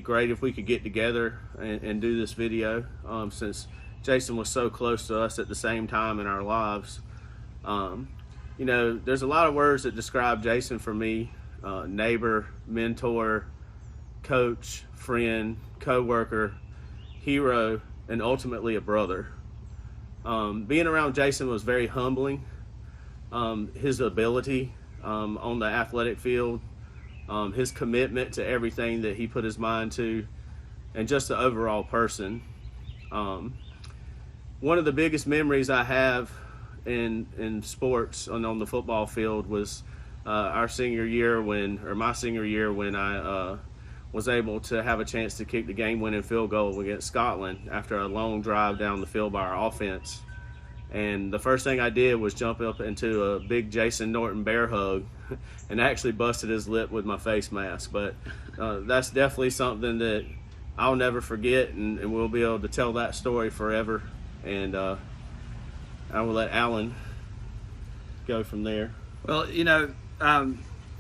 great if we could get together and do this video, since Jason was so close to us at the same time in our lives. You know, there's a lot of words that describe Jason for me: neighbor, mentor, coach, friend, co-worker, hero, and ultimately a brother. Being around Jason was very humbling. His ability on the athletic field, his commitment to everything that he put his mind to, and just the overall person. One of the biggest memories I have in sports on the football field was my senior year when I was able to have a chance to kick the game-winning field goal against Scotland after a long drive down the field by our offense. And the first thing I did was jump up into a big Jason Norton bear hug and actually busted his lip with my face mask. But that's definitely something that I'll never forget, and we'll be able to tell that story forever. And I will let Alan go from there. Well, you know,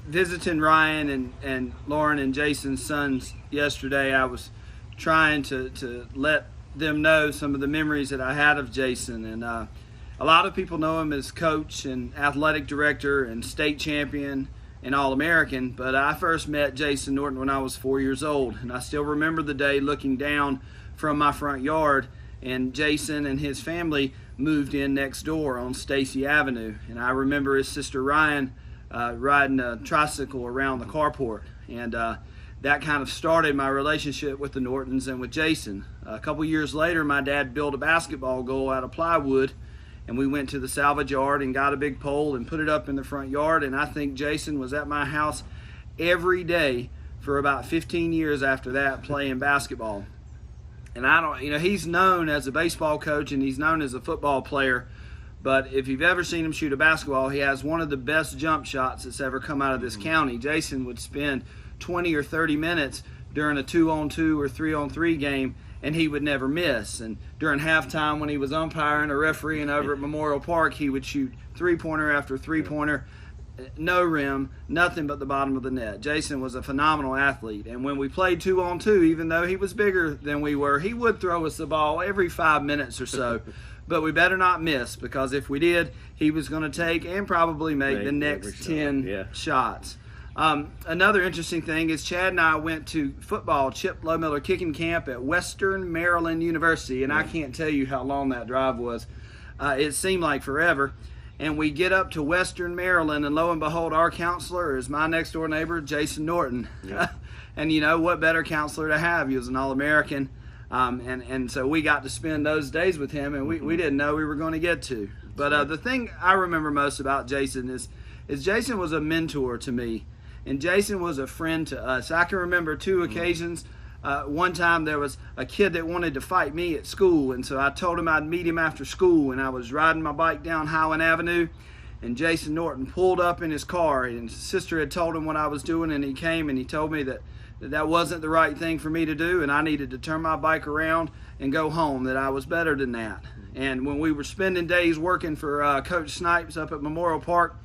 visiting Ryan and Lauren and Jason's sons yesterday, I was trying to let them know some of the memories that I had of Jason. And a lot of people know him as coach and athletic director and state champion and All-American, but I first met Jason Norton when I was 4 years old. And I still remember the day looking down from my front yard, and Jason and his family moved in next door on Stacy Avenue. And I remember his sister Ryan riding a tricycle around the carport. And that kind of started my relationship with the Nortons and with Jason. A couple years later, my dad built a basketball goal out of plywood, and we went to the salvage yard and got a big pole and put it up in the front yard. And I think Jason was at my house every day for about 15 years after that, playing basketball. And he's known as a baseball coach and he's known as a football player, but if you've ever seen him shoot a basketball, he has one of the best jump shots that's ever come out of this county. Jason would spend 20 or 30 minutes during a 2-on-2 or 3-on-3 game, and he would never miss. And during halftime, when he was umpiring or refereeing over at Memorial Park, he would shoot three-pointer after three-pointer, no rim, nothing but the bottom of the net. Jason was a phenomenal athlete. And when we played 2-on-2, even though he was bigger than we were, he would throw us the ball every 5 minutes or so. But we better not miss, because if we did, he was going to take and probably make the next 10 shots. Another interesting thing is Chad and I went to football Chip Lowmiller kicking camp at Western Maryland University, and I can't tell you how long that drive was. It seemed like forever. And we get up to Western Maryland, and lo and behold, our counselor is my next door neighbor, Jason Norton. Yeah. And you know, what better counselor to have? He was an All-American. And so we got to spend those days with him, and we didn't know we were going to get to. But the thing I remember most about Jason is Jason was a mentor to me, and Jason was a friend to us. I can remember two occasions. One time there was a kid that wanted to fight me at school, and so I told him I'd meet him after school, and I was riding my bike down Highland Avenue, and Jason Norton pulled up in his car, and his sister had told him what I was doing, and he came and he told me that wasn't the right thing for me to do, and I needed to turn my bike around and go home, that I was better than that. And when we were spending days working for Coach Snipes up at Memorial Park,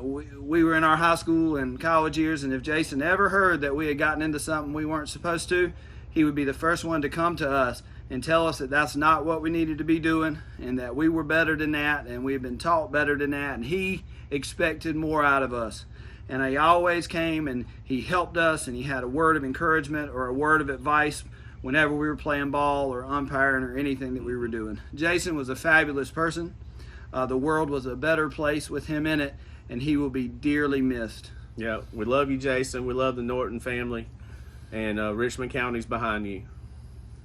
we were in our high school and college years, and if Jason ever heard that we had gotten into something we weren't supposed to, he would be the first one to come to us and tell us that that's not what we needed to be doing, and that we were better than that, and we had been taught better than that, and he expected more out of us. And he always came and he helped us, and he had a word of encouragement or a word of advice whenever we were playing ball or umpiring or anything that we were doing. Jason was a fabulous person. The world was a better place with him in it, and he will be dearly missed. Yeah, we love you, Jason. We love the Norton family, and Richmond County's behind you.